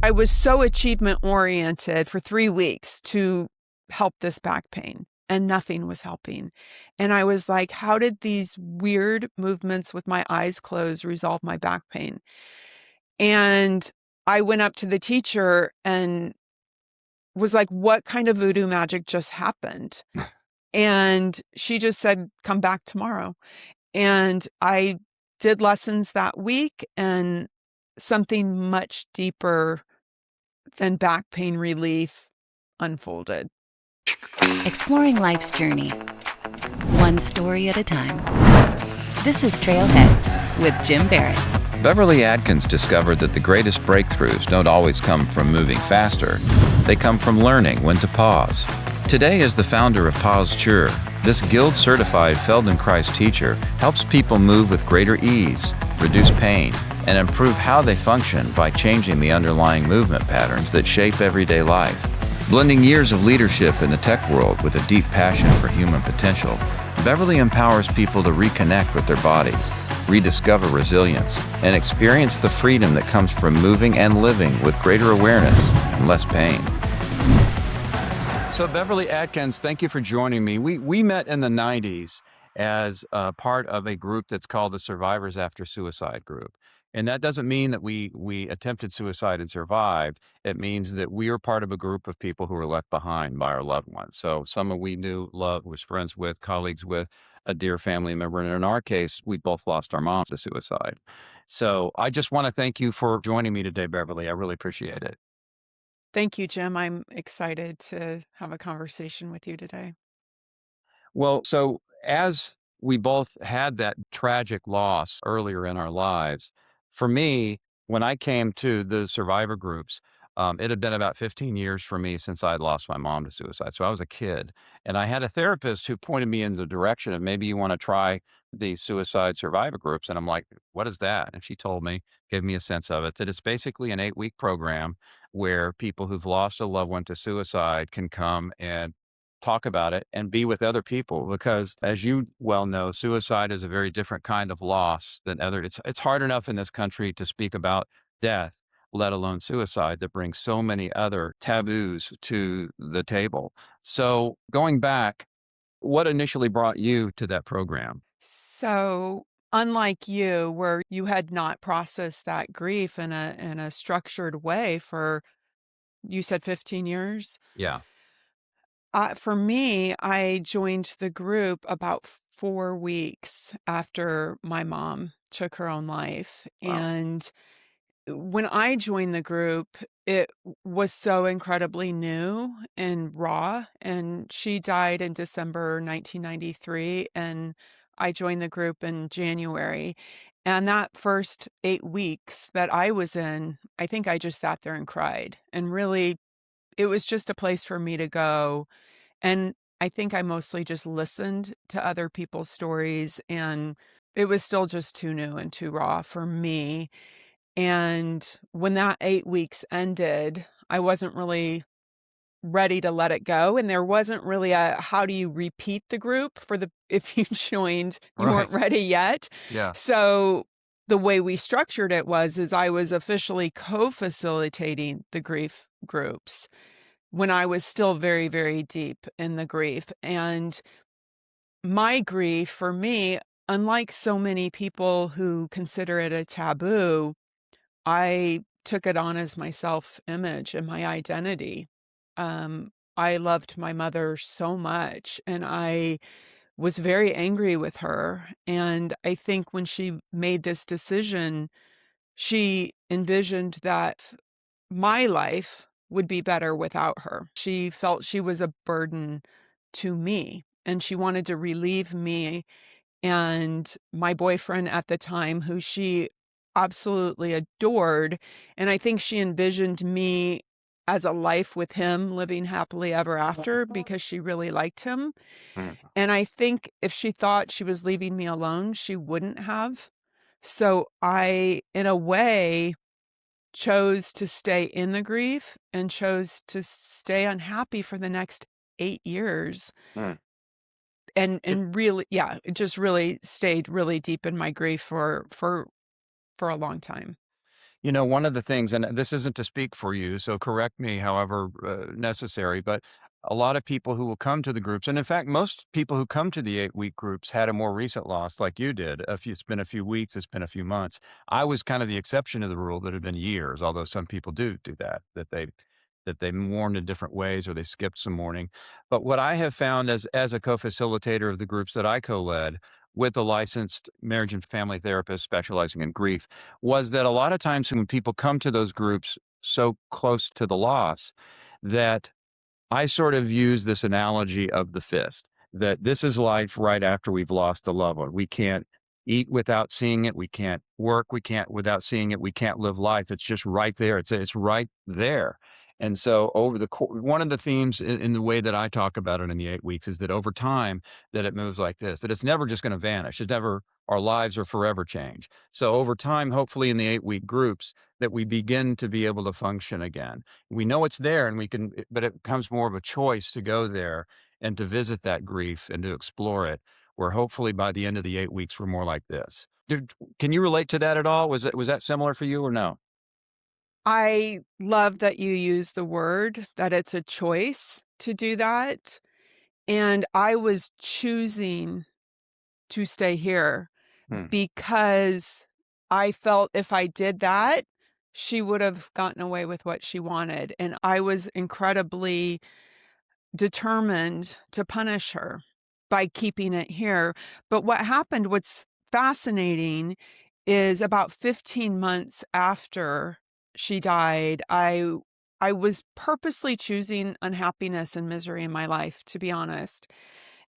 I was so achievement oriented for 3 weeks to help this back pain, and nothing was helping. And I was like, how did these weird movements with my eyes closed resolve my back pain? And I went up to the teacher and was like, what kind of voodoo magic just happened? And she just said, come back tomorrow. And I did lessons that week, and something much deeper than back pain relief unfolded. Exploring life's journey, one story at a time. This is Trailheads with Jim Barrett. Beverly Adkins discovered that the greatest breakthroughs don't always come from moving faster. They come from learning when to pause. Today, as the founder of Pauseture, this guild-certified Feldenkrais teacher helps people move with greater ease, reduce pain, and improve how they function by changing the underlying movement patterns that shape everyday life. Blending years of leadership in the tech world with a deep passion for human potential, Beverly empowers people to reconnect with their bodies, rediscover resilience, and experience the freedom that comes from moving and living with greater awareness and less pain. So Beverly Adkins, thank you for joining me. We met in the 90s as part of a group that's called the Survivors After Suicide group. And that doesn't mean that we attempted suicide and survived. It means that we are part of a group of people who were left behind by our loved ones. So someone we knew, loved, was friends with, colleagues with, a dear family member. And in our case, we both lost our moms to suicide. So I just want to thank you for joining me today, Beverly. I really appreciate it. Thank you, Jim. I'm excited to have a conversation with you today. Well, so as we both had that tragic loss earlier in our lives, for me, when I came to the survivor groups, it had been about 15 years for me since I'd lost my mom to suicide. So I was a kid, and I had a therapist who pointed me in the direction of maybe you want to try these suicide survivor groups. And I'm like, what is that? And she told me, gave me a sense of it, that it's basically an 8-week program where people who've lost a loved one to suicide can come and talk about it and be with other people, because as you well know, suicide is a very different kind of loss than other. It's hard enough in this country to speak about death, let alone suicide, that brings so many other taboos to the table. So going back, what initially brought you to that program? So, unlike you, where you had not processed that grief in a structured way for, you said 15 years? Yeah. For me, I joined the group about 4 weeks after my mom took her own life. Wow. And when I joined the group, it was so incredibly new and raw. And she died in December 1993, and I joined the group in January. And that first 8 weeks that I was in, I think I just sat there and cried. And really, it was just a place for me to go. And I think I mostly just listened to other people's stories, and it was still just too new and too raw for me. And when that 8 weeks ended, I wasn't really ready to let it go. And there wasn't really a, how do you repeat the group for the, if you joined, you weren't Right. ready yet. Yeah. So the way we structured it is I was officially co-facilitating the grief groups when I was still very, very deep in the grief. And my grief, for me, unlike so many people who consider it a taboo, I took it on as my self-image and my identity. I loved my mother so much, and I was very angry with her. And I think when she made this decision, she envisioned that my life would be better without her. She felt she was a burden to me, and she wanted to relieve me and my boyfriend at the time, who she absolutely adored. And I think she envisioned me as a life with him, living happily ever after, because she really liked him. Mm. And I think if she thought she was leaving me alone, she wouldn't have. So I, in a way, chose to stay in the grief and chose to stay unhappy for the next 8 years. Mm. And really, yeah, it just really stayed really deep in my grief for a long time. One of the things, and this isn't to speak for you, so correct me however necessary, but a lot of people who will come to the groups, and in fact, most people who come to the 8-week groups had a more recent loss like you did. It's been a few weeks, it's been a few months. I was kind of the exception to the rule that had been years, although some people do that they mourned in different ways or they skipped some mourning. But what I have found as a co-facilitator of the groups that I co-led with a licensed marriage and family therapist specializing in grief was that a lot of times when people come to those groups so close to the loss, that I sort of use this analogy of the fist, that this is life right after we've lost a loved one. We can't eat without seeing it. We can't work. We can't without seeing it. We can't live life. It's just right there. It's right there. And so one of the themes in the way that I talk about it in the 8 weeks is that over time that it moves like this, that it's never just going to vanish. It's never, our lives are forever changed. So over time, hopefully in the 8-week groups that we begin to be able to function again. We know it's there and but it becomes more of a choice to go there and to visit that grief and to explore it, where hopefully by the end of the 8 weeks, we're more like this. Can you relate to that at all? Was that similar for you or no? I love that you use the word, that it's a choice to do that, and I was choosing to stay here Hmm. because I felt if I did that, she would have gotten away with what she wanted, and I was incredibly determined to punish her by keeping it here. But what happened, what's fascinating is about 15 months after she died, I was purposely choosing unhappiness and misery in my life, to be honest.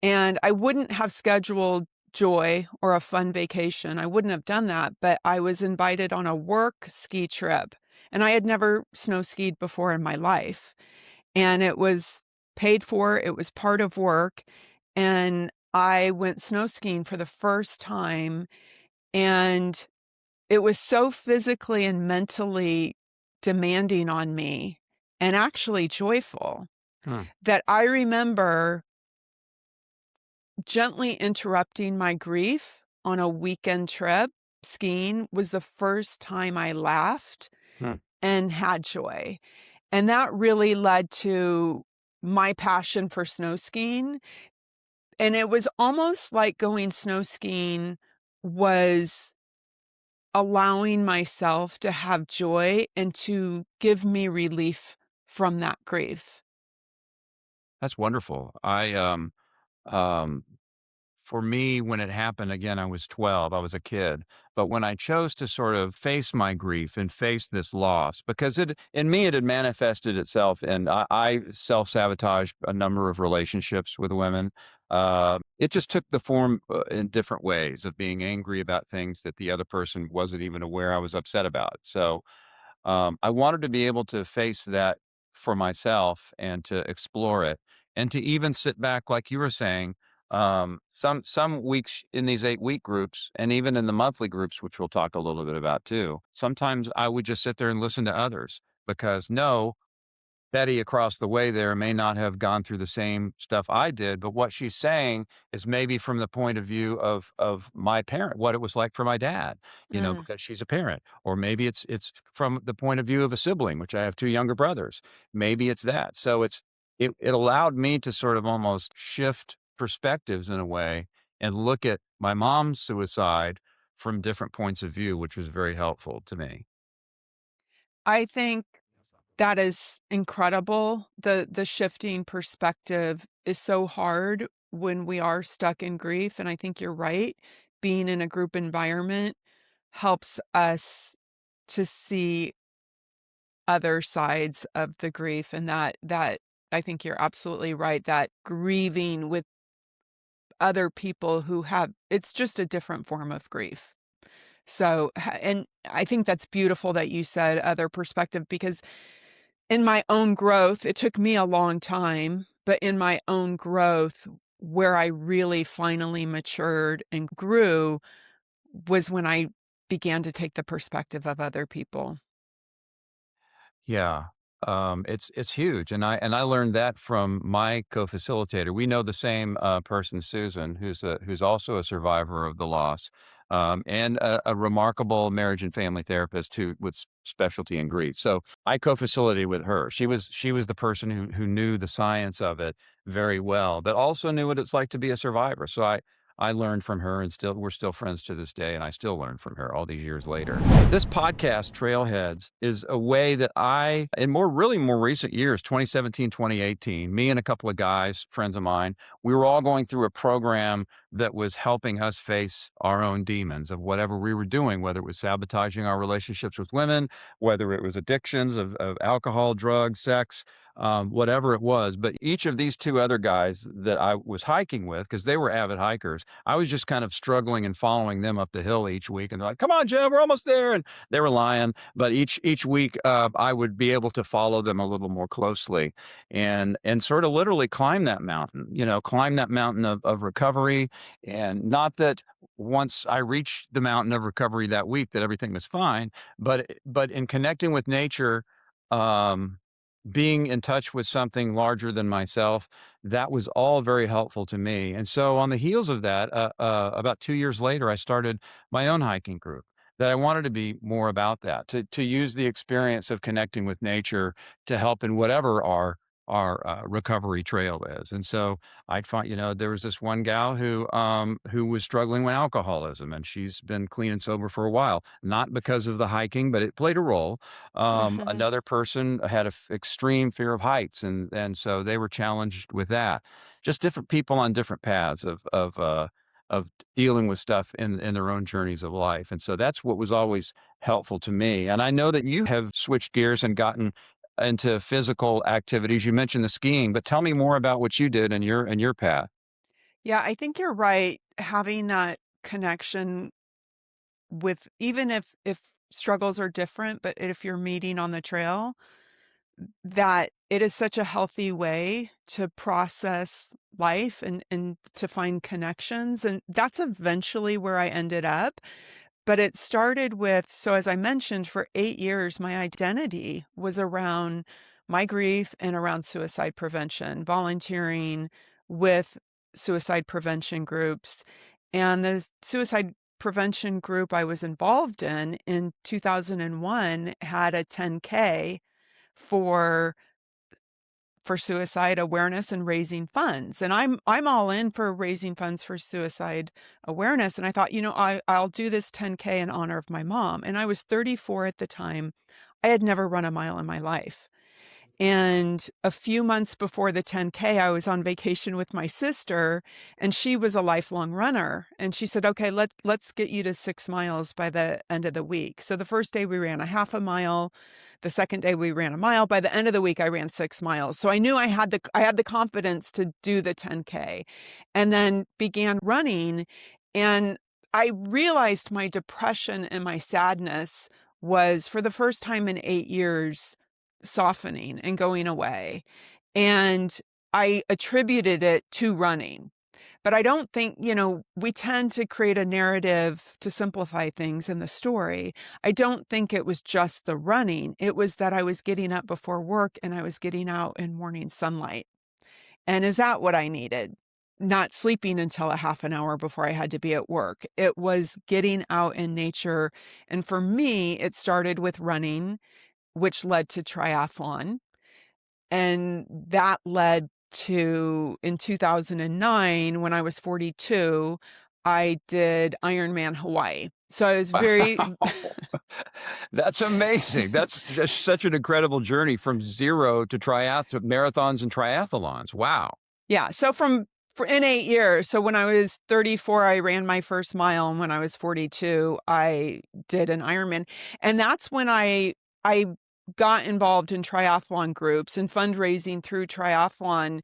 And I wouldn't have scheduled joy or a fun vacation. I wouldn't have done that, but I was invited on a work ski trip, and I had never snow skied before in my life. And it was paid for, it was part of work, and I went snow skiing for the first time, and it was so physically and mentally demanding on me, and actually joyful, Hmm. that I remember gently interrupting my grief on a weekend trip. Skiing was the first time I laughed Hmm. and had joy, and that really led to my passion for snow skiing. And it was almost like going snow skiing was allowing myself to have joy and to give me relief from that grief. That's wonderful. Um, for me, when it happened, again, I was 12, I was a kid. But when I chose to sort of face my grief and face this loss, because in me, it had manifested itself, and I self sabotaged a number of relationships with women. It just took the form in different ways of being angry about things that the other person wasn't even aware I was upset about. So, I wanted to be able to face that for myself and to explore it and to even sit back, like you were saying. Some weeks in these 8-week groups, and even in the monthly groups, which we'll talk a little bit about too. Sometimes I would just sit there and listen to others because no, Betty across the way there may not have gone through the same stuff I did, but what she's saying is maybe from the point of view of my parent, what it was like for my dad, Mm. because she's a parent, or maybe it's from the point of view of a sibling, which I have two younger brothers. Maybe it's that. So it allowed me to sort of almost shift perspectives in a way and look at my mom's suicide from different points of view, which was very helpful to me. I think that is incredible. The shifting perspective is so hard when we are stuck in grief, and I think you're right. Being in a group environment helps us to see other sides of the grief, and that I think you're absolutely right, that grieving with other people who have it's just a different form of grief. So, and I think that's beautiful that you said other perspective, because in my own growth, it took me a long time, but in my own growth, where I really finally matured and grew was when I began to take the perspective of other people. Yeah. It's huge, and I learned that from my co-facilitator. We know the same person, Susan, who's also a survivor of the loss. and a remarkable marriage and family therapist who with specialty in grief. So I co-facilitated with her. She was the person who knew the science of it very well, but also knew what it's like to be a survivor. So I learned from her, and we're still friends to this day, and I still learn from her all these years later. This podcast, Trailheads, is a way that in really more recent years, 2017, 2018, me and a couple of guys, friends of mine, we were all going through a program that was helping us face our own demons of whatever we were doing, whether it was sabotaging our relationships with women, whether it was addictions of alcohol, drugs, sex, whatever it was. But each of these two other guys that I was hiking with, because they were avid hikers, I was just kind of struggling and following them up the hill each week. And they're like, "Come on, Jim, we're almost there." And they were lying. But each week, I would be able to follow them a little more closely and sort of literally climb that mountain, climb that mountain of recovery. And not that once I reached the mountain of recovery that week that everything was fine, but in connecting with nature, um, being in touch with something larger than myself, that was all very helpful to me. And so on the heels of that, about 2 years later, I started my own hiking group that I wanted to be more about that, to use the experience of connecting with nature to help in whatever our recovery trail is. And so I'd find, there was this one gal who was struggling with alcoholism, and she's been clean and sober for a while, not because of the hiking, but it played a role. Mhm. Another person had extreme fear of heights, and so they were challenged with that. Just different people on different paths of dealing with stuff in their own journeys of life. And so that's what was always helpful to me. And I know that you have switched gears and gotten into physical activities. You mentioned the skiing, but tell me more about what you did in your path. Yeah, I think you're right. Having that connection with, even if struggles are different, but if you're meeting on the trail, that it is such a healthy way to process life and to find connections, and that's eventually where I ended up. But it started with, so as I mentioned, for 8 years, my identity was around my grief and around suicide prevention, volunteering with suicide prevention groups. And the suicide prevention group I was involved in 2001 had a 10K for suicide awareness and raising funds. And I'm all in for raising funds for suicide awareness. And I thought, I'll do this 10K in honor of my mom. And I was 34 at the time. I had never run a mile in my life. And a few months before the 10K, I was on vacation with my sister, and she was a lifelong runner. And she said, "Okay, let's get you to 6 miles by the end of the week." So the first day we ran a half a mile. The second day we ran a mile. By the end of the week, I ran 6 miles. So I knew I had the confidence to do the 10K, and then began running. And I realized my depression and my sadness was, for the first time in 8 years, softening and going away. And I attributed it to running. But I don't think, we tend to create a narrative to simplify things in the story. I don't think it was just the running. It was that I was getting up before work and I was getting out in morning sunlight. And is that what I needed? Not sleeping until a half an hour before I had to be at work. It was getting out in nature. And for me, it started with running, which led to triathlon. And that led to, in 2009, when I was 42, I did Ironman Hawaii. So I was very, Wow. That's amazing. That's just such an incredible journey from zero to marathons and triathlons. Wow. yeah. So in 8 years, so when I was 34, I ran my first mile. And when I was 42, I did an Ironman. And that's when I got involved in triathlon groups and fundraising through triathlon.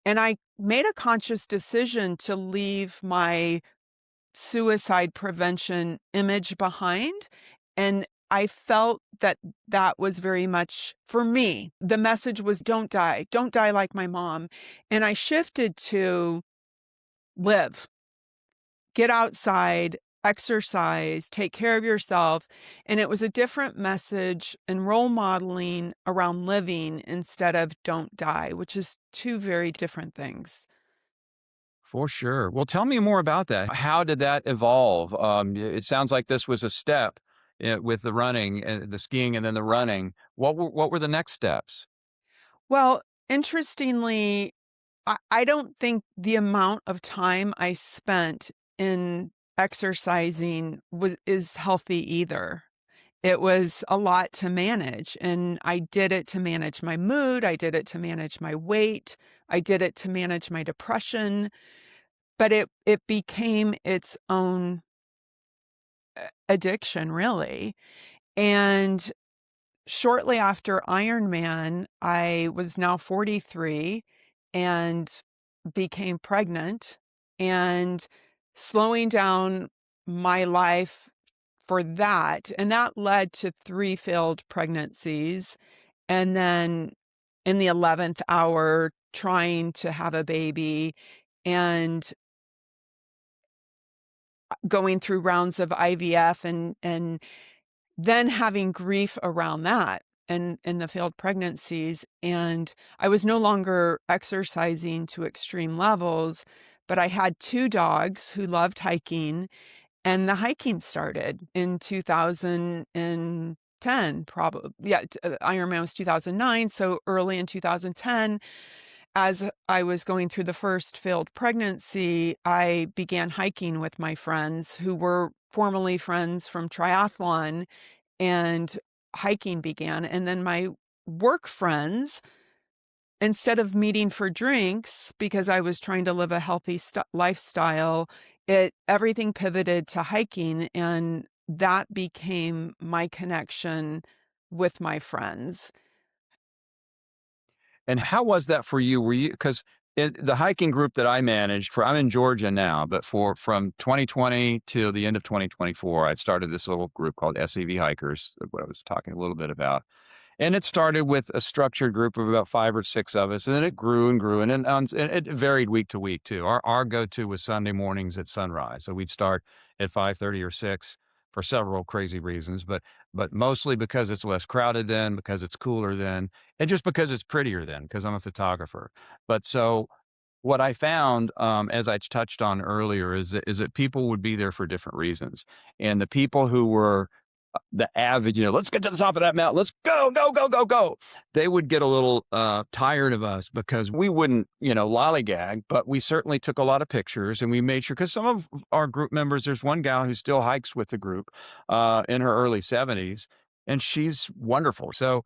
And I made a conscious decision to leave my suicide prevention image behind. And I felt that that was very much for me. The message was, don't die like my mom. And I shifted to live, get outside, exercise, take care of yourself. And it was a different message and role modeling around living instead of don't die, which is two very different things. For sure. Well, tell me more about that. How did that evolve? It sounds like this was a step with the running, the skiing, and then the running. What were the next steps? Well, interestingly, I don't think the amount of time I spent in exercising is healthy either. It was a lot to manage, and I did it to manage my mood, I did it to manage my weight, I did it to manage my depression, but it became its own addiction, really. And shortly after Ironman, I was now 43 and became pregnant, and slowing down my life for that, and that led to 3 failed pregnancies, and then in the 11th hour, trying to have a baby and going through rounds of IVF and then having grief around that and the failed pregnancies, and I was no longer exercising to extreme levels, but I had 2 dogs who loved hiking, and the hiking started in 2010, probably. Yeah, Ironman was 2009, so early in 2010, as I was going through the first failed pregnancy, I began hiking with my friends who were formerly friends from triathlon, and hiking began. And then my work friends, instead of meeting for drinks because I was trying to live a healthy lifestyle, everything pivoted to hiking, and that became my connection with my friends. And how was that for you? Were you, because the hiking group that I managed for, I'm in Georgia now, but from 2020 to the end of 2024, I started this little group called SEV Hikers, what I was talking a little bit about. And it started with a structured group of about 5 or 6 of us, and then it grew and grew, and and it varied week to week too. Our go-to was Sunday mornings at sunrise, so we'd start at 5:30 or 6 for several crazy reasons, but mostly because it's less crowded then, because it's cooler then, and just because it's prettier then, because I'm a photographer. But so what I found, as I touched on earlier, is that people would be there for different reasons, and the people who were the avid, let's get to the top of that mountain. Let's go, go, go, go, go. They would get a little tired of us because we wouldn't, lollygag, but we certainly took a lot of pictures and we made sure, because some of our group members, there's one gal who still hikes with the group in her early 70s, and she's wonderful. So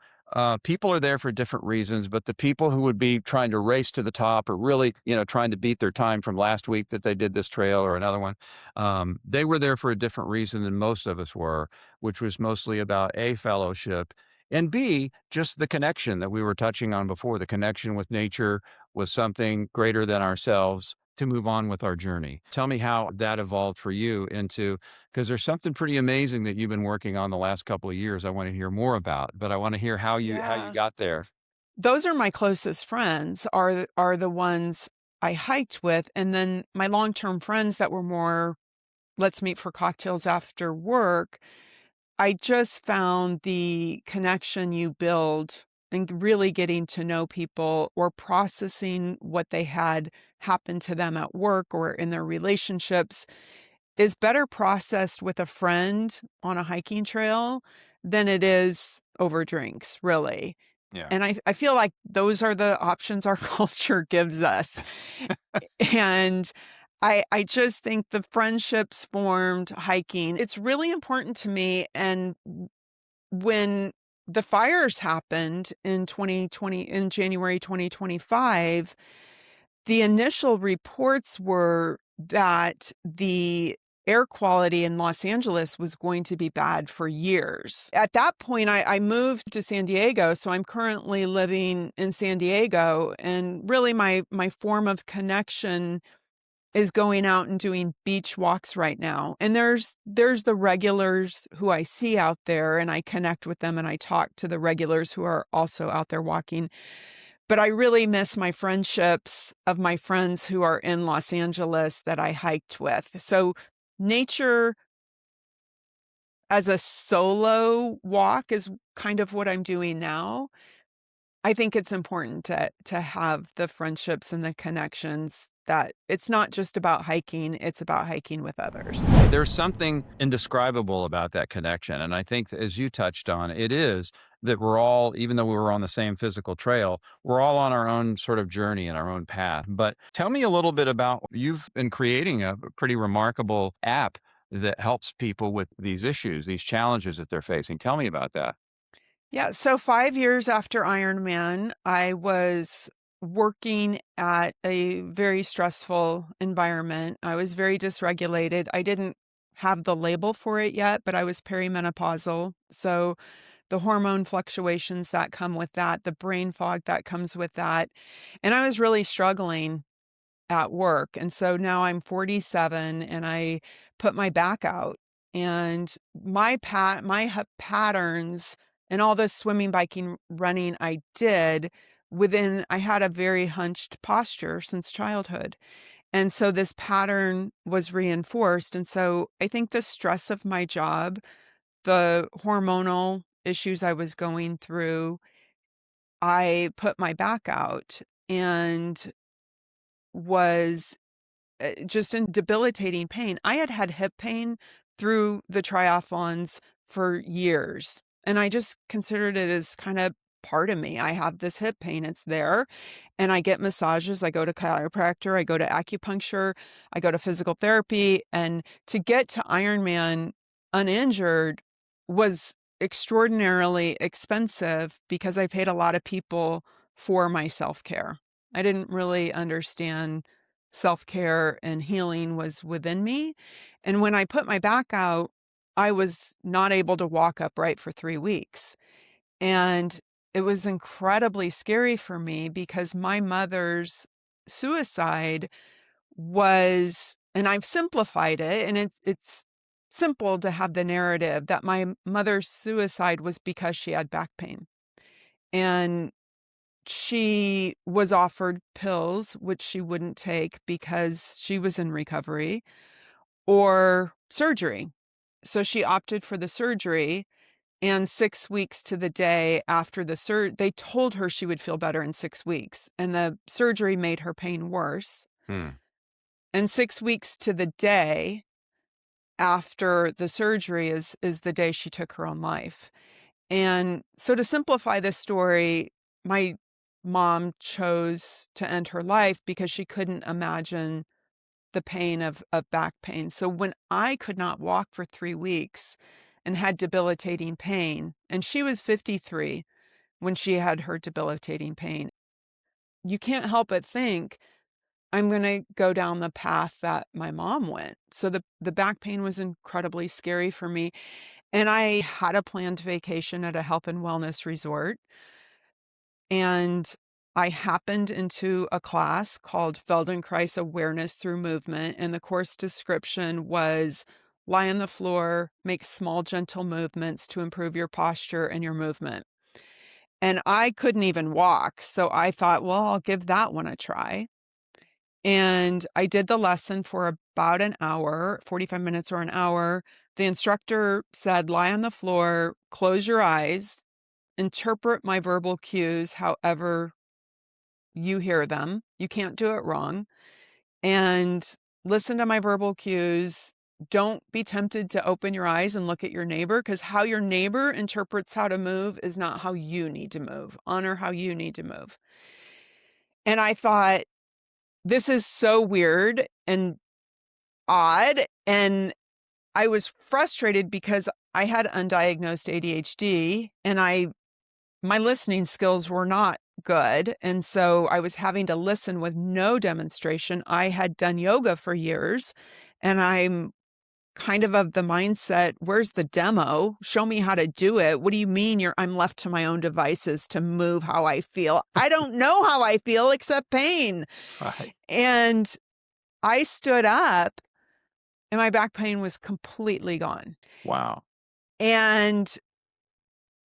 people are there for different reasons, but the people who would be trying to race to the top or really, trying to beat their time from last week that they did this trail or another one, they were there for a different reason than most of us were, which was mostly about A, fellowship, and B, just the connection that we were touching on before. The connection with nature was something greater than ourselves to move on with our journey. Tell me how that evolved for you into, because there's something pretty amazing that you've been working on the last couple of years. I want to hear more about, but I want to hear how you Yeah. got there. Those are my closest friends, are the ones I hiked with, and then my long-term friends that were more, "Let's meet for cocktails after work." I just found the connection you build and really getting to know people or processing what they had happen to them at work or in their relationships is better processed with a friend on a hiking trail than it is over drinks, really. Yeah. And I feel like those are the options our culture gives us. And I just think the friendships formed hiking, it's really important to me. And when the fires happened in 2020, in January 2025, the initial reports were that the air quality in Los Angeles was going to be bad for years. At that point, I moved to San Diego, so I'm currently living in San Diego, and really my form of connection is going out and doing beach walks right now. And there's the regulars who I see out there, and I connect with them and I talk to the regulars who are also out there walking. But I really miss my friendships of my friends who are in Los Angeles that I hiked with. So nature as a solo walk is kind of what I'm doing now. I think it's important to have the friendships and the connections that it's not just about hiking, it's about hiking with others. There's something indescribable about that connection, and I think as you touched on, it is that we're all, even though we were on the same physical trail, we're all on our own sort of journey and our own path. But tell me a little bit about, you've been creating a pretty remarkable app that helps people with these issues, these challenges that they're facing. Tell me about that. Yeah, so 5 years after Ironman, I was working at a very stressful environment. I was very dysregulated. I didn't have the label for it yet, but I was perimenopausal. So the hormone fluctuations that come with that, the brain fog that comes with that. And I was really struggling at work. And so now I'm 47 and I put my back out, and my patterns and all the swimming, biking, running I did I had a very hunched posture since childhood. And so this pattern was reinforced. And so I think the stress of my job, the hormonal issues I was going through, I put my back out and was just in debilitating pain. I had had hip pain through the triathlons for years, and I just considered it as kind of part of me. I have this hip pain, it's there, and I get massages, I go to chiropractor, I go to acupuncture, I go to physical therapy, and to get to Ironman uninjured was extraordinarily expensive because I paid a lot of people for my self-care. I didn't really understand self-care and healing was within me. And when I put my back out, I was not able to walk upright for 3 weeks. And it was incredibly scary for me because my mother's suicide was, and I've simplified it, and it's simple to have the narrative that my mother's suicide was because she had back pain. And she was offered pills, which she wouldn't take because she was in recovery, or surgery. So she opted for the surgery. And 6 weeks to the day after they told her she would feel better in 6 weeks. And the surgery made her pain worse. Hmm. And 6 weeks to the day after the surgery is the day she took her own life. And so to simplify this story, my mom chose to end her life because she couldn't imagine the pain of back pain. So when I could not walk for 3 weeks and had debilitating pain, and she was 53 when she had her debilitating pain, you can't help but think, I'm going to go down the path that my mom went. So the back pain was incredibly scary for me. And I had a planned vacation at a health and wellness resort. And I happened into a class called Feldenkrais Awareness Through Movement. And the course description was lie on the floor, make small, gentle movements to improve your posture and your movement. And I couldn't even walk. So I thought, well, I'll give that one a try. And I did the lesson for about an hour, 45 minutes or an hour. The instructor said, lie on the floor, close your eyes, interpret my verbal cues however you hear them. You can't do it wrong. And listen to my verbal cues. Don't be tempted to open your eyes and look at your neighbor, because how your neighbor interprets how to move is not how you need to move. Honor how you need to move. And I thought, this is so weird and odd. And I was frustrated because I had undiagnosed ADHD and my listening skills were not good. And so I was having to listen with no demonstration. I had done yoga for years, and I'm kind of the mindset, where's the demo? Show me how to do it. What do you mean I'm left to my own devices to move how I feel? I don't know how I feel except pain. Right. And I stood up and my back pain was completely gone. Wow. And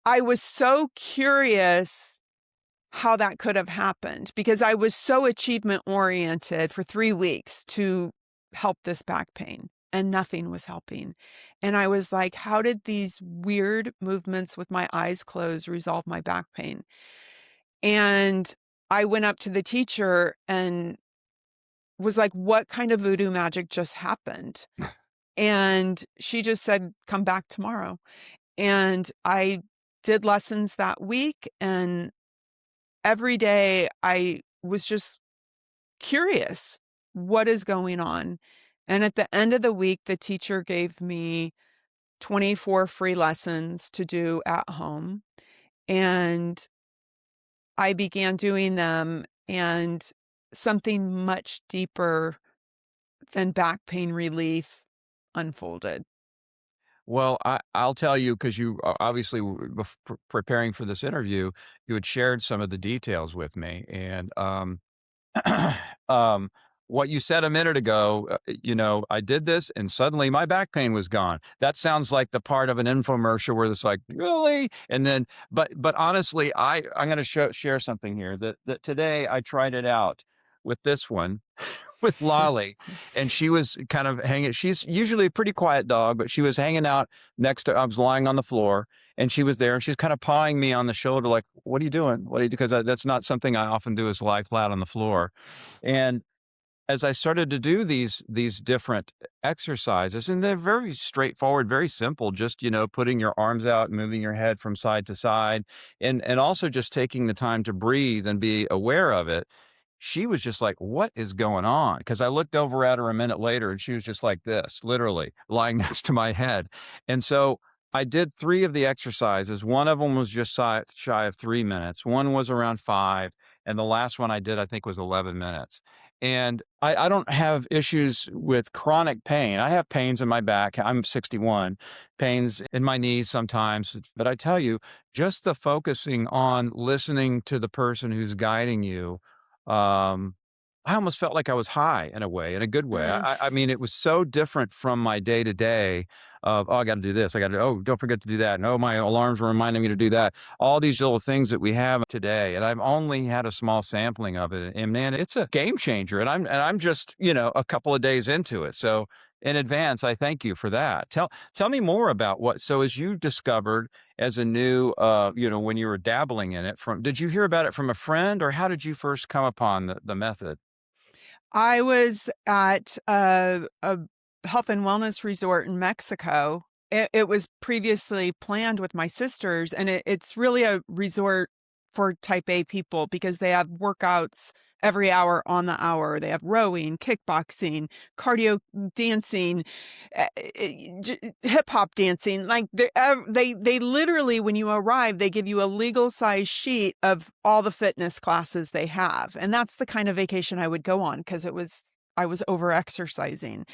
I was so curious how that could have happened because I was so achievement oriented for 3 weeks to help this back pain, and nothing was helping. And I was like, how did these weird movements with my eyes closed resolve my back pain? And I went up to the teacher and was like, "What kind of voodoo magic just happened?" And she just said, "Come back tomorrow." And I did lessons that week, and every day I was just curious, what is going on? And at the end of the week, the teacher gave me 24 free lessons to do at home. And I began doing them, and something much deeper than back pain relief unfolded. Well, I'll tell you, because you obviously preparing for this interview, you had shared some of the details with me, and um, what you said a minute ago, I did this and suddenly my back pain was gone. That sounds like the part of an infomercial where it's like, really? And then, but honestly, I'm going to share something here that today I tried it out with this one. With Lali, and she was kind of hanging. She's usually a pretty quiet dog, but she was hanging out next to. I was lying on the floor, and she was there, and she's kind of pawing me on the shoulder, like, "What are you doing? What are you?" Because that's not something I often do, is lie flat on the floor. And as I started to do these different exercises, and they're very straightforward, very simple, just, putting your arms out, moving your head from side to side, and also just taking the time to breathe and be aware of it. She was just like, "What is going on?" Because I looked over at her a minute later, and she was just like this, literally lying next to my head. And so I did 3 of the exercises. One of them was just shy of 3 minutes. One was around 5, and the last one I did, I think, was 11 minutes. And I don't have issues with chronic pain. I have pains in my back. I'm 61, pains in my knees sometimes. But I tell you, just the focusing on listening to the person who's guiding you, um, I almost felt like I was high in a way, in a good way. Mm. I mean, it was so different from my day to day of, oh, I got to do this. I got to, oh, don't forget to do that. And oh, my alarms were reminding me to do that. All these little things that we have today. And I've only had a small sampling of it. And man, it's a game changer. And I'm just, a couple of days into it. So in advance, I thank you for that. Tell me more about so as you discovered as a new, when you were dabbling in it, did you hear about it from a friend, or how did you first come upon the method? I was at a health and wellness resort in Mexico. It was previously planned with my sisters, and it's really a resort for type A people because they have workouts every hour on the hour. They have rowing, kickboxing, cardio dancing, hip hop dancing. Like they literally, when you arrive, they give you a legal size sheet of all the fitness classes they have, and that's the kind of vacation I would go on because I was over exercising.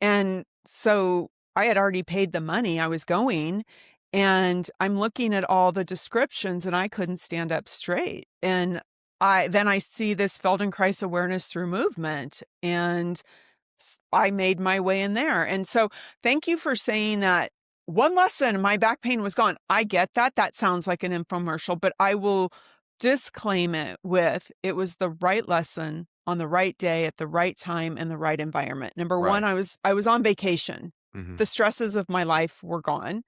And so I had already paid the money. I was going, and I'm looking at all the descriptions, and I couldn't stand up straight. And I see this Feldenkrais awareness through movement, and I made my way in there. And so thank you for saying that. One lesson, my back pain was gone. I get that. That sounds like an infomercial, but I will disclaim it with, it was the right lesson on the right day at the right time in the right environment. Number one, Right. I was on vacation. Hmm. The stresses of my life were gone.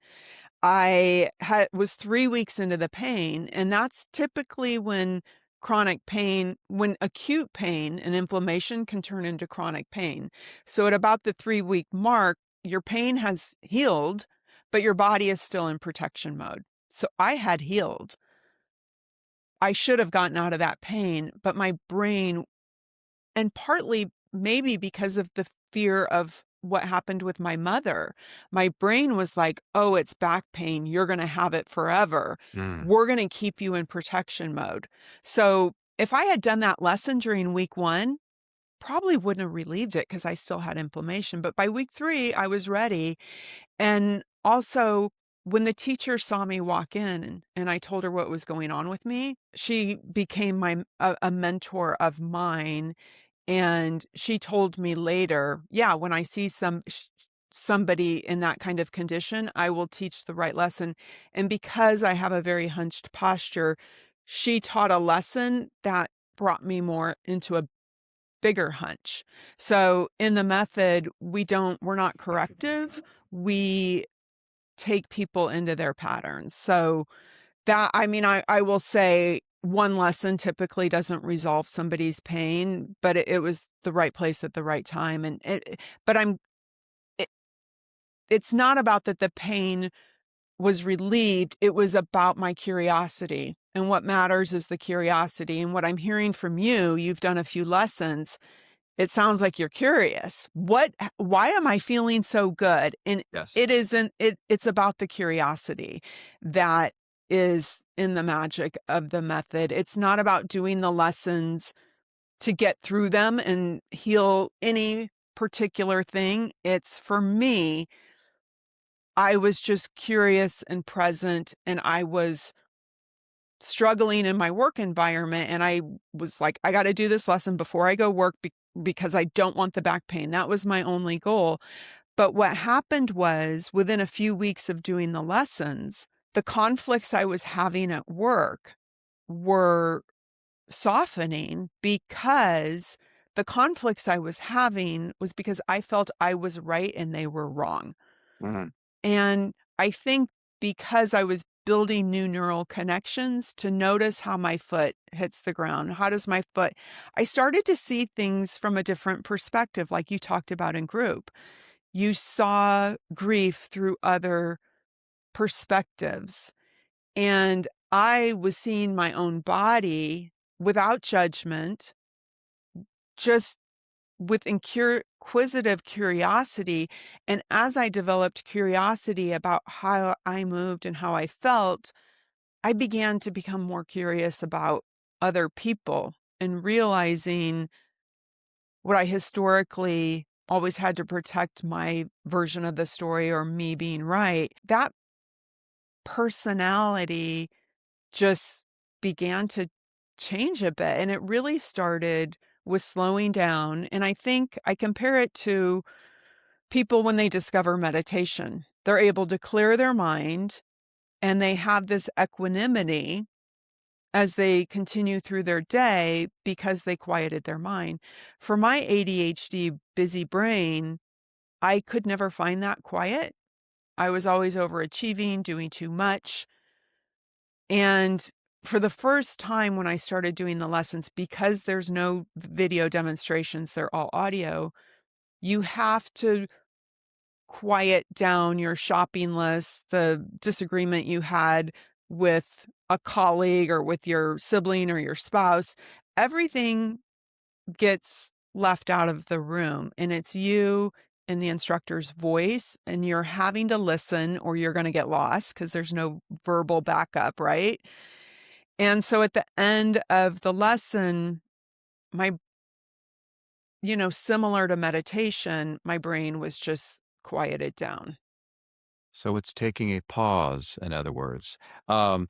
Was 3 weeks into the pain, and that's typically when when acute pain and inflammation can turn into chronic pain. So at about the 3-week mark, your pain has healed, but your body is still in protection mode. So I had healed. I should have gotten out of that pain, but my brain, and partly maybe because of the fear of what happened with my mother, my brain was like, "Oh, it's back pain. You're going to have it forever. Mm. We're going to keep you in protection mode." So if I had done that lesson during week 1, probably wouldn't have relieved it because I still had inflammation. But by week 3, I was ready. And also, when the teacher saw me walk in, and I told her what was going on with me, she became a mentor of mine. And she told me later, yeah, when I see somebody in that kind of condition, I will teach the right lesson. And because I have a very hunched posture, she taught a lesson that brought me more into a bigger hunch. So in the method, we're not corrective. We take people into their patterns. So that, I mean, I will say one lesson typically doesn't resolve somebody's pain, but it was the right place at the right time, and but it it's not about that the pain was relieved, it was about my curiosity, and what matters is the curiosity, and what I'm hearing from you've done a few lessons, it sounds like you're curious. Why am I feeling so good? And Yes. it isn't it's about the curiosity that is in the magic of the method. It's not about doing the lessons to get through them and heal any particular thing. It's for me, I was just curious and present, and I was struggling in my work environment, and I was like, I got to do this lesson before I go work because I don't want the back pain. That was my only goal. But what happened was within a few weeks of doing the lessons, the conflicts I was having at work were softening because the conflicts I was having was because I felt I was right and they were wrong. Mhm. And I think because I was building new neural connections to notice how my foot hits the ground, how does my foot, I started to see things from a different perspective, like you talked about in group. You saw grief through other perspectives. And I was seeing my own body without judgment, just with inquisitive curiosity. And as I developed curiosity about how I moved and how I felt, I began to become more curious about other people and realizing what I historically always had to protect my version of the story or me being right. That personality just began to change a bit. And it really started with slowing down. And I think I compare it to people when they discover meditation. They're able to clear their mind and they have this equanimity as they continue through their day because they quieted their mind. For my ADHD busy brain, I could never find that quiet. I was always overachieving, doing too much. And for the first time when I started doing the lessons, because there's no video demonstrations, they're all audio, you have to quiet down your shopping list, the disagreement you had with a colleague or with your sibling or your spouse. Everything gets left out of the room, and it's you and the instructor's voice, and you're having to listen or you're going to get lost because there's no verbal backup, right? And so at the end of the lesson, my, similar to meditation, my brain was just quieted down. So it's taking a pause, in other words. Um,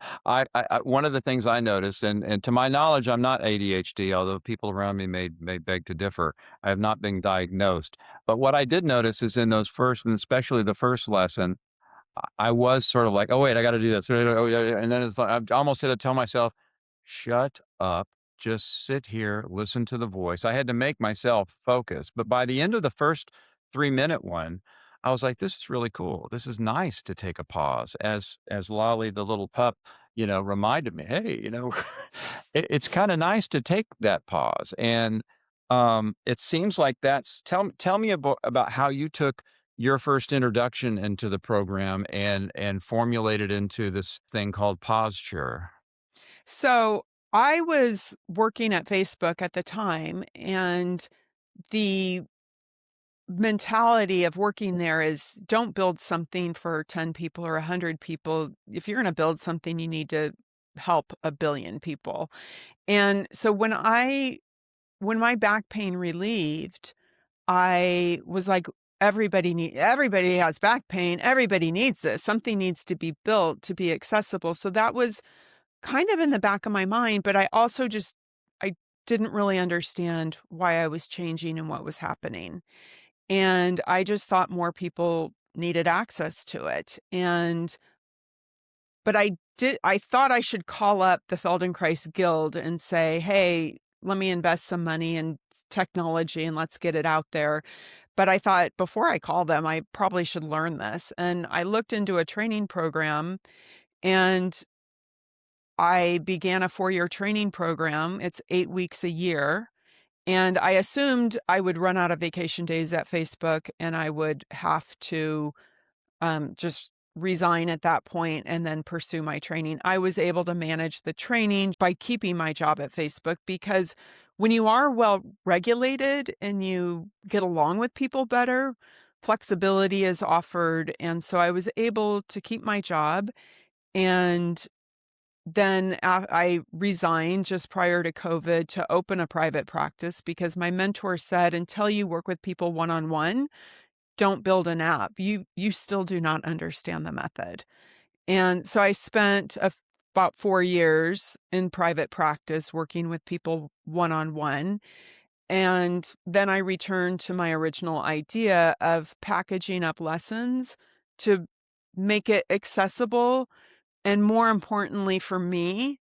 one of the things I noticed, and to my knowledge, I'm not ADHD, although people around me may beg to differ. I have not been diagnosed. But what I did notice is in those first, and especially the first lesson, I was sort of like, "Oh, wait, I gotta do this." Oh, yeah, yeah, and then it's like I almost had to tell myself, "Shut up. Just sit here, listen to the voice." I had to make myself focus, but by the end of the first 3-minute one, I was like, "This is really cool. This is nice to take a pause." As Lali, the little pup, reminded me, "Hey, it's kinda nice to take that pause." And, it seems like that's tell me about how you took your first introduction into the program and formulated into this thing called Pauseture. So I was working at Facebook at the time, and the mentality of working there is don't build something for 10 people or 100 people. If you're going to build something, you need to help a billion people. And so when my back pain relieved, I was like, everybody has back pain. Everybody needs this. Something needs to be built to be accessible. So that was kind of in the back of my mind, but I didn't really understand why I was changing and what was happening. And I just thought more people needed access to it. But I thought I should call up the Feldenkrais Guild and say, "Hey, let me invest some money in technology and let's get it out there." But I thought before I call them, I probably should learn this. And I looked into a training program, and I began a 4-year training program. It's 8 weeks a year. And I assumed I would run out of vacation days at Facebook and I would have to just resign at that point and then pursue my training. I was able to manage the training by keeping my job at Facebook because when you are well regulated and you get along with people better, flexibility is offered. And so I was able to keep my job. And then I resigned just prior to COVID to open a private practice because my mentor said, until you work with people one-on-one, don't build an app. You still do not understand the method. And so I spent about 4 years in private practice working with people one-on-one. And then I returned to my original idea of packaging up lessons to make it accessible and, more importantly for me,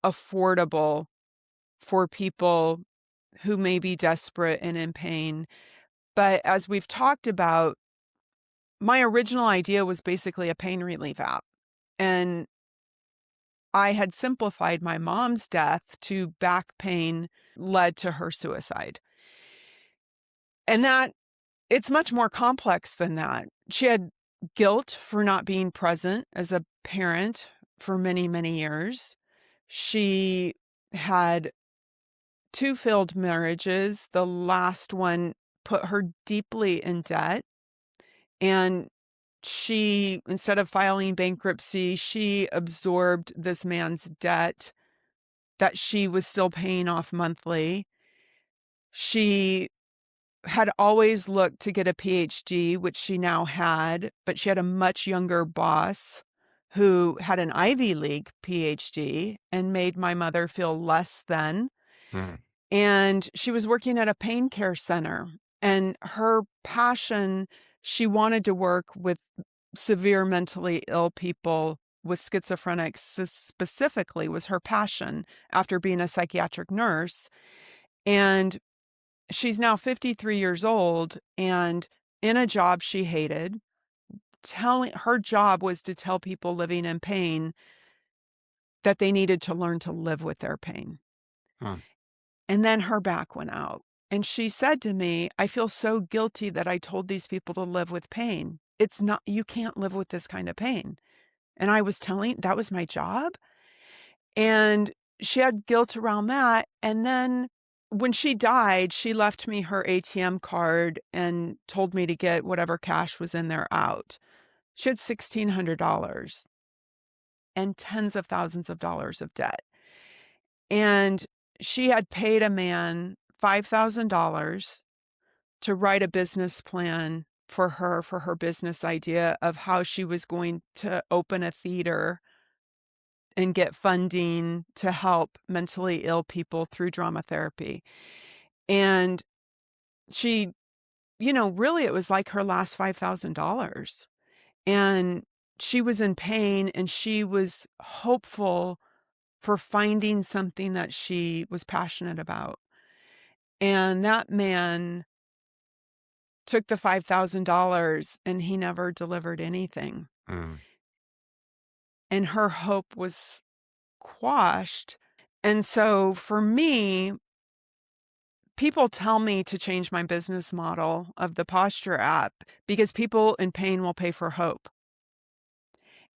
affordable for people who may be desperate and in pain. But as we've talked about, my original idea was basically a pain relief app. And I had simplified my mom's death to back pain led to her suicide. And that it's much more complex than that. She had guilt for not being present as a parent for many, many years. She had 2 failed marriages. The last one put her deeply in debt. And she, instead of filing bankruptcy, she absorbed this man's debt that she was still paying off monthly. She had always looked to get a PhD, which she now had, but she had a much younger boss who had an Ivy League PhD and made my mother feel less than. And she was working at a pain care center. And her passion, she wanted to work with severe mentally ill people with schizophrenics specifically, was her passion after being a psychiatric nurse. And she's now 53 years old and in a job she hated. Her job was to tell people living in pain that they needed to learn to live with their pain. And then her back went out. And she said to me, I feel so guilty that I told these people to live with pain. It's not, you can't live with this kind of pain. And I was telling, that was my job. And she had guilt around that. And then when she died, she left me her ATM card and told me to get whatever cash was in there out. She had $1,600 and tens of thousands of dollars of debt. And she had paid a man $5,000 to write a business plan for her business idea of how she was going to open a theater and get funding to help mentally ill people through drama therapy. And she, really it was like her last $5,000. And she was in pain and she was hopeful for finding something that she was passionate about. And that man took the $5,000 and he never delivered anything. And her hope was quashed. And so for me, people tell me to change my business model of the Pauseture app because people in pain will pay for hope.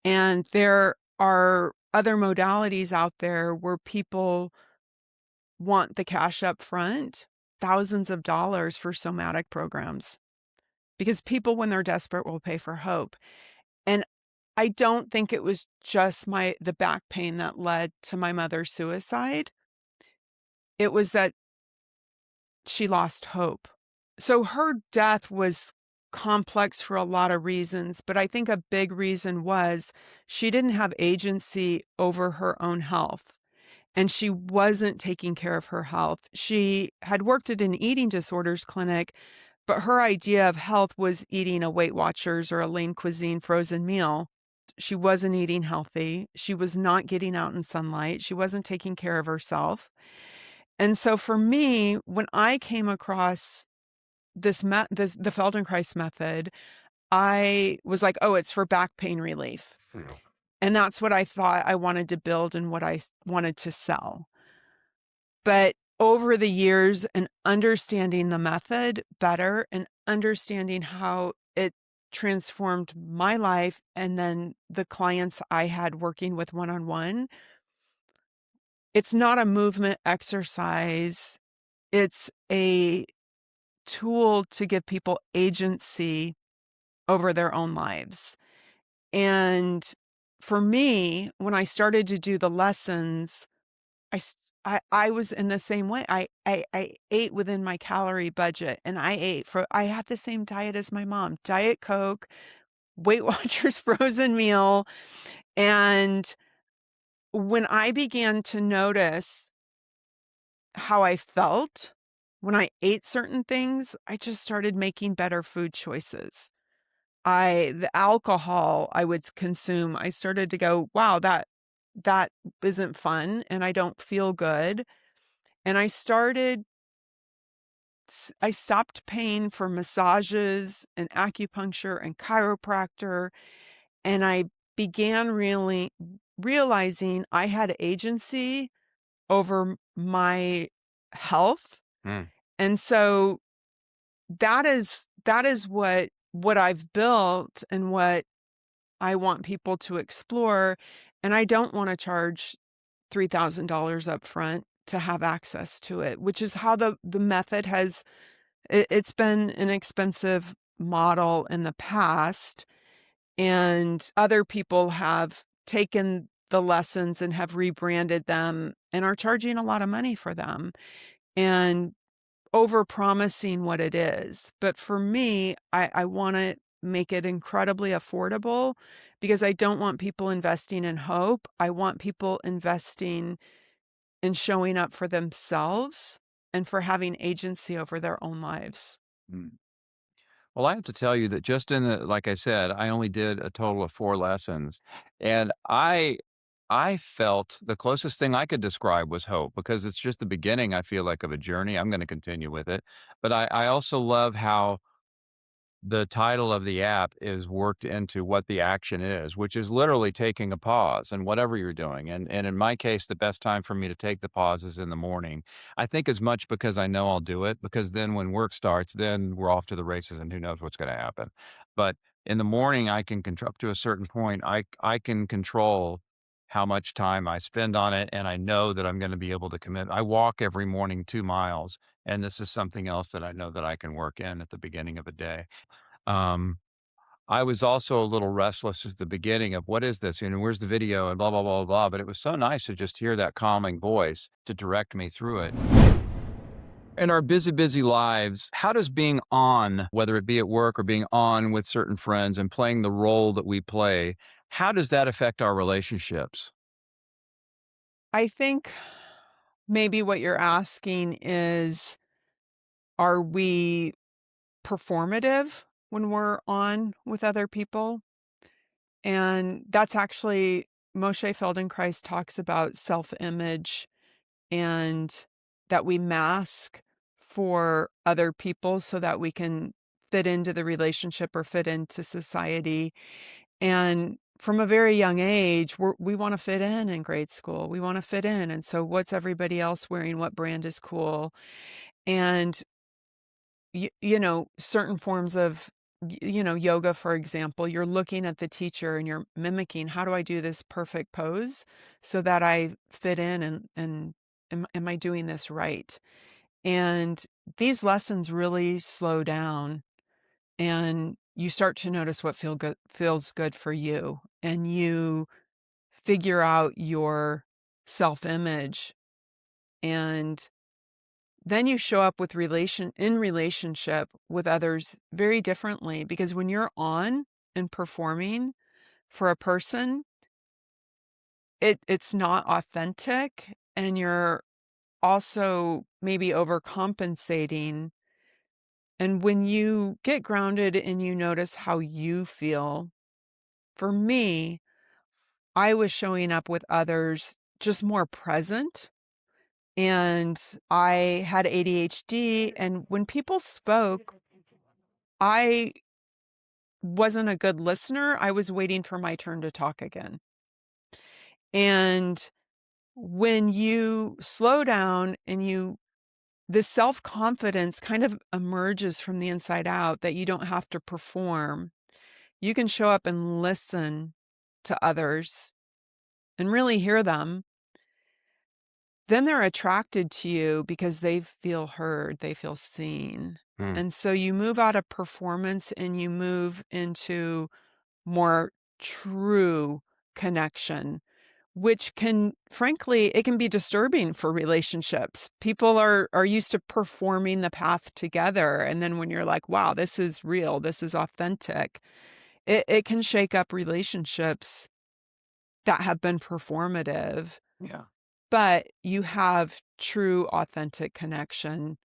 And there are other modalities out there where people want the cash up front, thousands of dollars for somatic programs, because people, when they're desperate, will pay for hope. And I don't think it was just the back pain that led to my mother's suicide. It was that she lost hope. So her death was complex for a lot of reasons, but I think a big reason was she didn't have agency over her own health. And she wasn't taking care of her health. She had worked at an eating disorders clinic, but her idea of health was eating a Weight Watchers or a Lean Cuisine frozen meal. She wasn't eating healthy. She was not getting out in sunlight. She wasn't taking care of herself. And so for me, when I came across the Feldenkrais method, I was like, oh, it's for back pain relief. And that's what I thought I wanted to build and what I wanted to sell. But over the years and understanding the method better and understanding how it transformed my life and then the clients I had working with one-on-one, it's not a movement exercise. It's a tool to give people agency over their own lives. And for me, when I started to do the lessons, I s I was in the same way. I ate within my calorie budget, and I had the same diet as my mom, Diet Coke, Weight Watchers frozen meal, and when I began to notice how I felt when I ate certain things, I just started making better food choices. The alcohol I would consume, I started to go, "Wow, that isn't fun, and I don't feel good." And I stopped paying for massages and acupuncture and chiropractor, and I began really realizing I had agency over my health. Mm. And so that is what I've built and what I want people to explore, and I don't wanna charge $3,000 up front to have access to it, which is how the method has it's been an expensive model in the past, and other people have taken the lessons and have rebranded them and are charging a lot of money for them and overpromising what it is. But for me, I wanna make it incredibly affordable because I don't want people investing in hope. I want people investing in showing up for themselves and for having agency over their own lives. Mm. Well, I have to tell you that just in the like I said, I only did a total of 4 lessons, and I felt the closest thing I could describe was hope because it's just the beginning, I feel like, of a journey. I'm gonna continue with it, but I also love how the title of the app is worked into what the action is, which is literally taking a pause and whatever you're doing. And in my case, the best time for me to take the pause is in the morning. I think as much because I know I'll do it, because then when work starts, then we're off to the races and who knows what's going to happen. But in the morning, I can control up to a certain point. I can control how much time I spend on it, and I know that I'm going to be able to commit. I walk every morning 2 miles, and this is something else that I know that I can work in at the beginning of a day. Um, I was also a little restless at the beginning of what is this? Where's the video and blah, blah, blah, blah. But it was so nice to just hear that calming voice to direct me through it. In our busy, busy lives, how does being on, whether it be at work or being on with certain friends and playing the role that we play, how does that affect our relationships? I think maybe what you're asking is, are we performative when we're on with other people? And that's actually Moche Feldenkrais talks about self-image and that we mask for other people so that we can fit into the relationship or fit into society. And from a very young age, we want to fit in grade school. We want to fit in. And so, what's everybody else wearing? What brand is cool? And certain forms of, yoga, for example, you're looking at the teacher and you're mimicking, how do I do this perfect pose so that I fit in and am I doing this right? And these lessons really slow down and you start to notice what feels good for you and you figure out your self-image and then you show up with relationship with others very differently because when you're on and performing for a person, it's not authentic and you're also maybe overcompensating. And when you get grounded and you notice how you feel, for me, I was showing up with others just more present. And I had ADHD, and when people spoke, I wasn't a good listener. I was waiting for my turn to talk again. And when you slow down and the self-confidence kind of emerges from the inside out that you don't have to perform. You can show up and listen to others and really hear them. Then they're attracted to you because they feel heard, they feel seen. Mm. And so you move out of performance and you move into more true connection, which can, frankly, it can be disturbing for relationships. People are used to performing the path together. And then when you're like, wow, this is real, this is authentic, it can shake up relationships that have been performative. Yeah. But you have true, authentic connection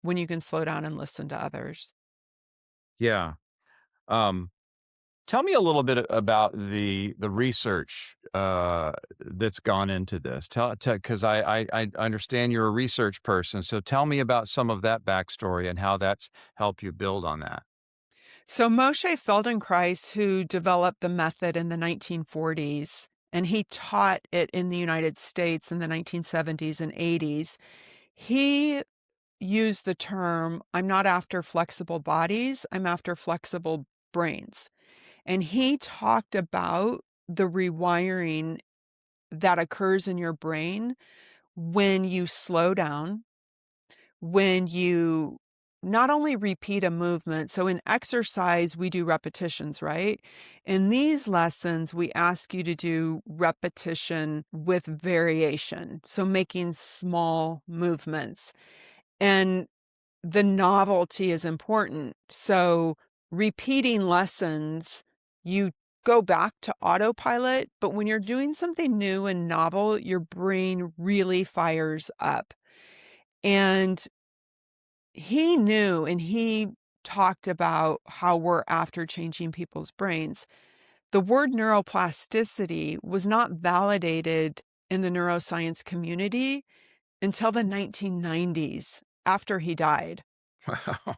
when you can slow down and listen to others. Yeah. Um, Tell me a little bit about the research that's gone into this. Because I understand you're a research person, so tell me about some of that backstory and how that's helped you build on that. So Moche Feldenkrais, who developed the method in the 1940s, and he taught it in the United States in the 1970s and 80s, he used the term, I'm not after flexible bodies, I'm after flexible brains. And he talked about the rewiring that occurs in your brain when you slow down, when you not only repeat a movement. So in exercise, we do repetitions, right? In these lessons, we ask you to do repetition with variation. So making small movements. And the novelty is important. So repeating lessons, you go back to autopilot, but when you're doing something new and novel, your brain really fires up. And he knew, and he talked about how we're after changing people's brains. The word neuroplasticity was not validated in the neuroscience community until the 1990s after he died. Wow.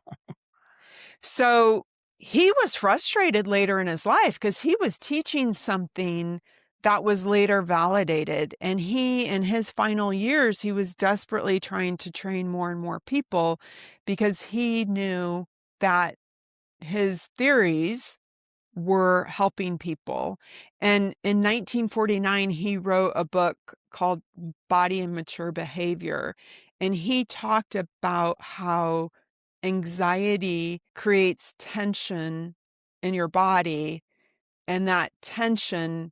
So he was frustrated later in his life because he was teaching something that was later validated. And he, in his final years, he was desperately trying to train more and more people because he knew that his theories were helping people. And in 1949, he wrote a book called Body and Mature Behavior. And he talked about how anxiety creates tension in your body, and that tension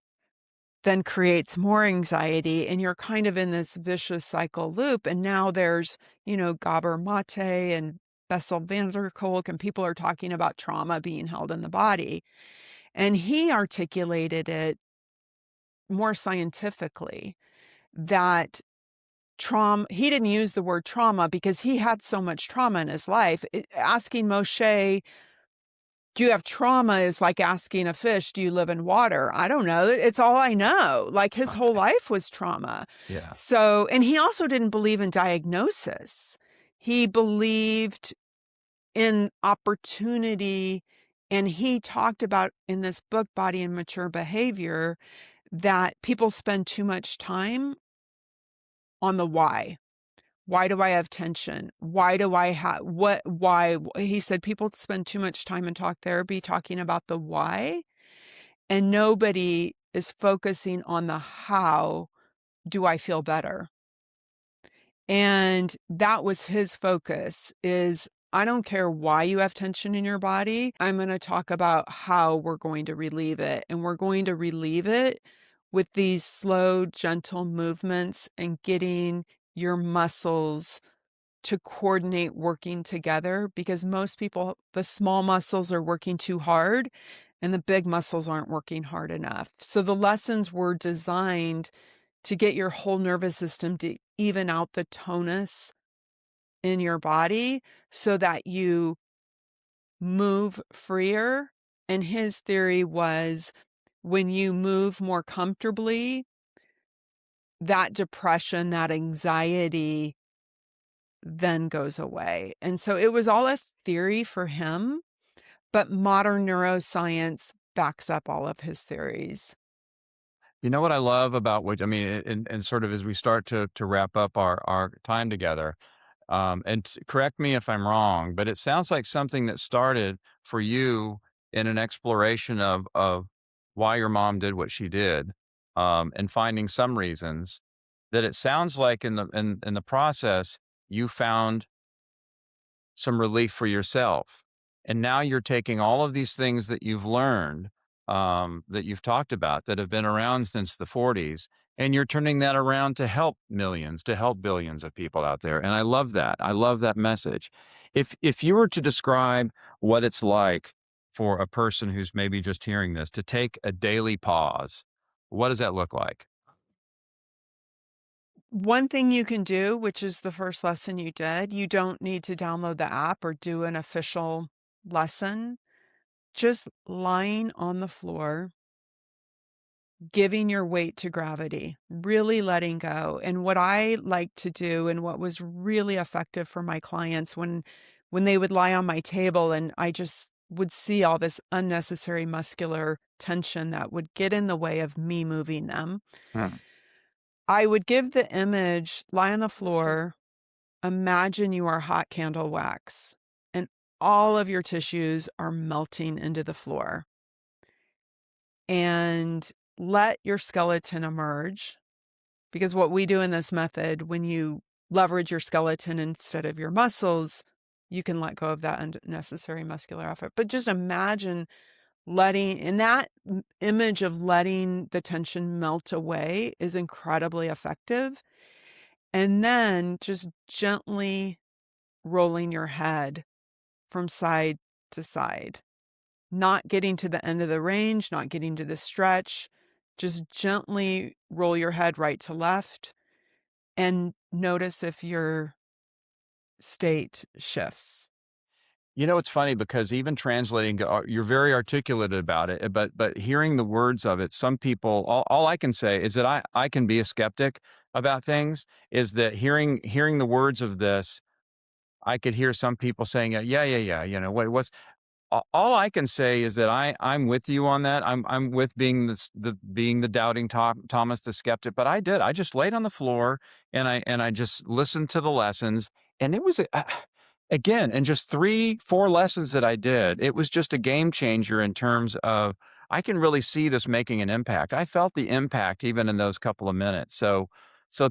then creates more anxiety, and you're kind of in this vicious cycle loop. And now there's, Gabor Mate and Bessel van der Kolk, and people are talking about trauma being held in the body. And he articulated it more scientifically that trauma, he didn't use the word trauma because he had so much trauma in his life. Asking Moche, do you have trauma, is like asking a fish, do you live in water? I don't know. It's all I know. Like his whole life was trauma. Yeah. So, and he also didn't believe in diagnosis. He believed in opportunity. And he talked about in this book, Body and Mature Behavior, that people spend too much time on the why. Why do I have tension? Why do I have why? He said people spend too much time in talk therapy talking about the why, and nobody is focusing on the how do I feel better? And that was his focus, is I don't care why you have tension in your body. I'm going to talk about how we're going to relieve it. And we're going to relieve it with these slow, gentle movements and getting your muscles to coordinate working together, because most people, the small muscles are working too hard and the big muscles aren't working hard enough. So the lessons were designed to get your whole nervous system to even out the tonus in your body so that you move freer. And his theory was when you move more comfortably, that depression, that anxiety then goes away. And so it was all a theory for him, but modern neuroscience backs up all of his theories. You know what I love about what I mean, and sort of as we start to wrap up our time together, and correct me if I'm wrong, but it sounds like something that started for you in an exploration of why your mom did what she did, and finding some reasons that it sounds like in the process you found some relief for yourself. And now you're taking all of these things that you've learned, that you've talked about that have been around since the 40s, and you're turning that around to help millions, to help billions of people out there. And I love that. I love that message. If you were to describe what it's like for a person who's maybe just hearing this to take a daily pause, what does that look like? One thing you can do, which is the first lesson you did, you don't need to download the app or do an official lesson. Just lying on the floor, giving your weight to gravity, really letting go. And what I like to do and what was really effective for my clients when they would lie on my table and I just would see all this unnecessary muscular tension that would get in the way of me moving them. Hmm. I would give the image, lie on the floor, imagine you are hot candle wax and all of your tissues are melting into the floor. And let your skeleton emerge. Because what we do in this method, when you leverage your skeleton instead of your muscles, you can let go of that unnecessary muscular effort. But just imagine letting, in that image of letting the tension melt away is incredibly effective. And then just gently rolling your head from side to side, not getting to the end of the range, not getting to the stretch, just gently roll your head right to left and notice if your state shifts. You know, it's funny because even translating, you're very articulate about it, but hearing the words of it, some people, all I can say is that I can be a skeptic about things. Is that hearing the words of this, I could hear some people saying, yeah. You know, what's all I can say is that I'm with you on that. I'm with being the doubting Thomas the skeptic. But I just laid on the floor and I just listened to the lessons, and it was again in just 3-4 lessons that I did. It was just a game changer in terms of I can really see this making an impact. I felt the impact even in those couple of minutes. So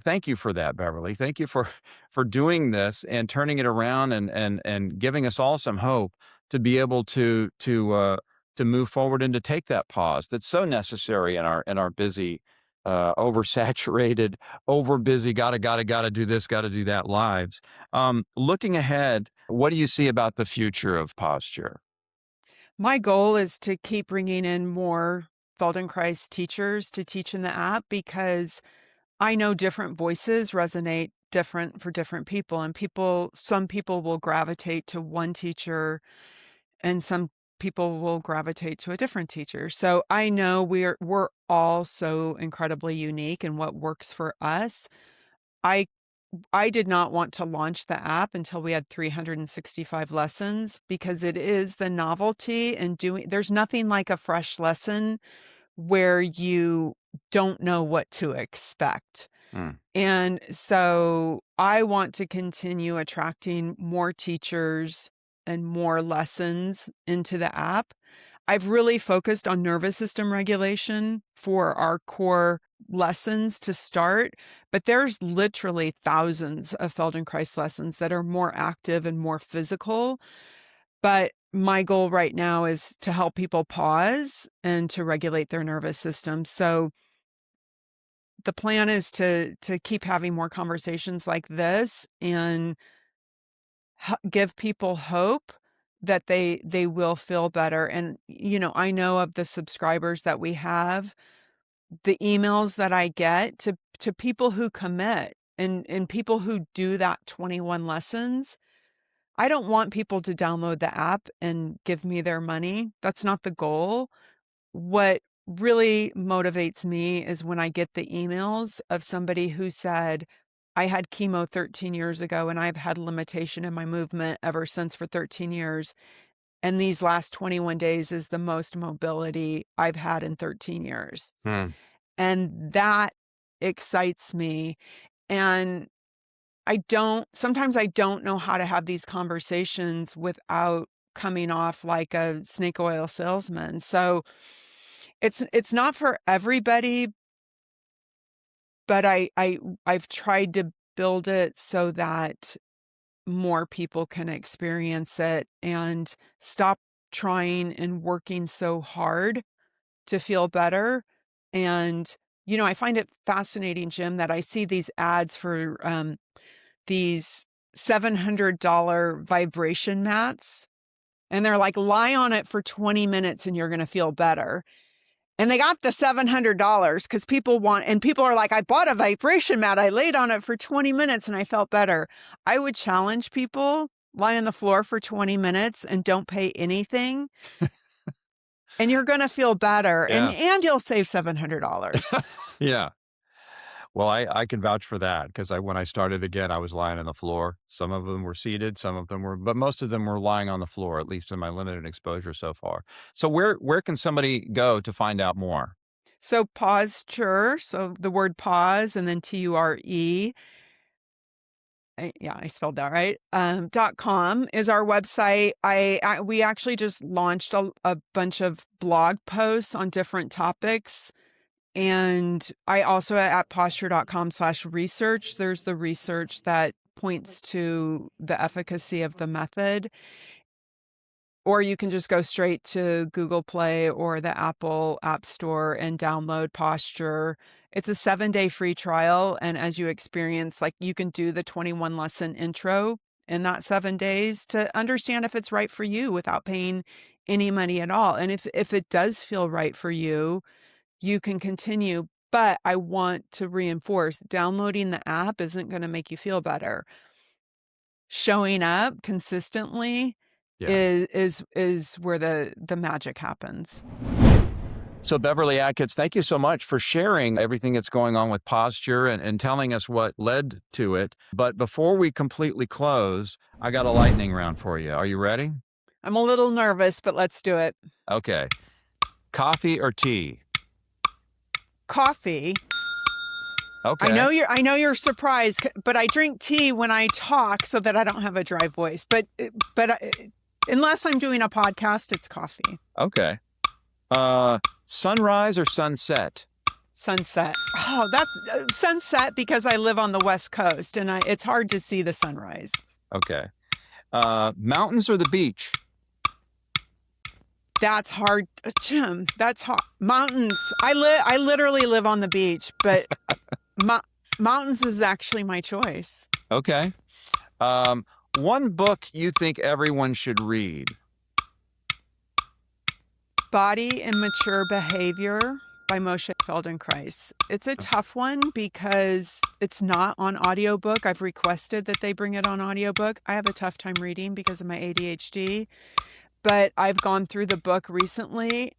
thank you for that, Beverly. Thank you for for doing this and turning it around and giving us all some hope to be able to move forward and to take that pause that's so necessary in our busy, oversaturated, over busy, gotta do this, gotta do that lives. Looking ahead, what do you see about the future of Pauseture? My goal is to keep bringing in more Feldenkrais teachers to teach in the app because I know different voices resonate different for different people and some people will gravitate to one teacher and some people will gravitate to a different teacher. So I know we're all so incredibly unique in what works for us. I I did not want to launch the app until we had 365 lessons because it is the novelty and doing there's nothing like a fresh lesson where you don't know what to expect. Mm. And so I want to continue attracting more teachers and more lessons into the app. I've really focused on nervous system regulation for our core lessons to start, but there's literally thousands of Feldenkrais lessons that are more active and more physical. But my goal right now is to help people pause and to regulate their nervous system. So the plan is to keep having more conversations like this and give people hope that they will feel better. And I know of the subscribers that we have, the emails that I get to people who commit and people who do that 21 lessons. I don't want people to download the app and give me their money. That's not the goal. What really motivates me is when I get the emails of somebody who said, I had chemo 13 years ago and I've had limitation in my movement ever since for 13 years. And these last 21 days is the most mobility I've had in 13 years. Hmm. And that excites me. And sometimes I don't know how to have these conversations without coming off like a snake oil salesman. So it's not for everybody, but I've tried to build it so that more people can experience it and stop trying and working so hard to feel better. And, I find it fascinating, Jim, that I see these ads for these $700 vibration mats. And they're like, lie on it for 20 minutes and you're going to feel better. And they got the $700 because people are like, I bought a vibration mat. I laid on it for 20 minutes and I felt better. I would challenge people, lie on the floor for 20 minutes and don't pay anything. And you're going to feel better. Yeah. And you'll save $700. Yeah. Well, I can vouch for that because when I started again, I was lying on the floor. Some of them were seated, but most of them were lying on the floor, at least in my limited exposure so far. So where can somebody go to find out more? So Pauseture, so the word pause and then Ture. Yeah, I spelled that right. .com is our website. We actually just launched a bunch of blog posts on different topics. And I also at pauseture.com/research, there's the research that points to the efficacy of the method. Or you can just go straight to Google Play or the Apple App Store and download Pauseture. It's a 7-day free trial. And as you experience, like you can do the 21 lesson intro in that 7 days to understand if it's right for you without paying any money at all. And if it does feel right for you, you can continue. But I want to reinforce, downloading the app isn't going to make you feel better. Showing up consistently is where the magic happens. So Beverly Atkins, thank you so much for sharing everything that's going on with Pauseture and telling us what led to it. But before we completely close, I got a lightning round for you. Are you ready? I'm a little nervous, but let's do it. Okay. Coffee or tea? Coffee. Okay. I know you're surprised, but I drink tea when I talk so that I don't have a dry voice. But unless I'm doing a podcast, it's coffee. Okay. Sunrise or sunset? Sunset. Oh, that's sunset because I live on the West Coast and it's hard to see the sunrise. Okay. Mountains or the beach? That's hard, Jim. That's hard. Mountains. I literally live on the beach, but mountains is actually my choice. Okay. One book you think everyone should read? Body and Mature Behavior by Moche Feldenkrais. It's a tough one because it's not on audiobook. I've requested that they bring it on audiobook. I have a tough time reading because of my ADHD. But I've gone through the book recently,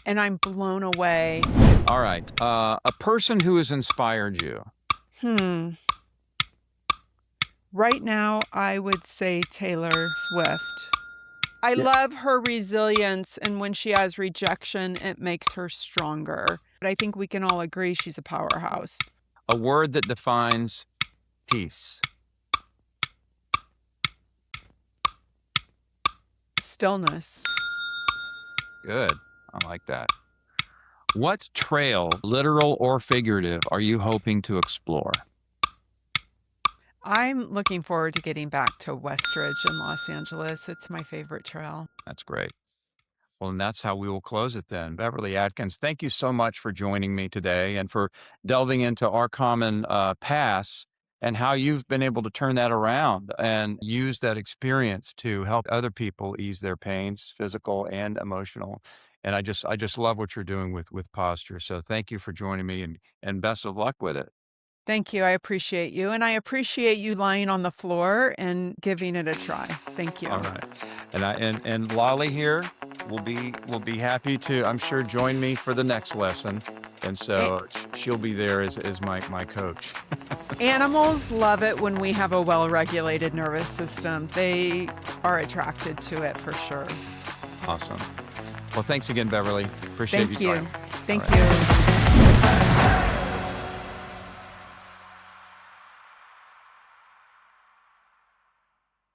and I'm blown away. All right. A person who has inspired you? Right now, I would say Taylor Swift. I love her resilience, and when she has rejection, it makes her stronger. But I think we can all agree she's a powerhouse. A word that defines peace? Stillness. Good. I like that. What trail, literal or figurative, are you hoping to explore? I'm looking forward to getting back to Westridge in Los Angeles. It's my favorite trail. That's great. Well, and that's how we will close it then. Beverly Atkins, thank you so much for joining me today and for delving into our common past and how you've been able to turn that around and use that experience to help other people ease their pains, physical and emotional. And I just love what you're doing with Pauseture. So thank you for joining me and best of luck with it. Thank you. I appreciate you. And I appreciate you lying on the floor and giving it a try. Thank you. All right. And Lali here will be happy to, I'm sure, join me for the next lesson. And so she'll be there as my coach. Animals love it when we have a well-regulated nervous system. They are attracted to it for sure. Awesome. Well, thanks again, Beverly. Appreciate Thank you. you. Thank right. you.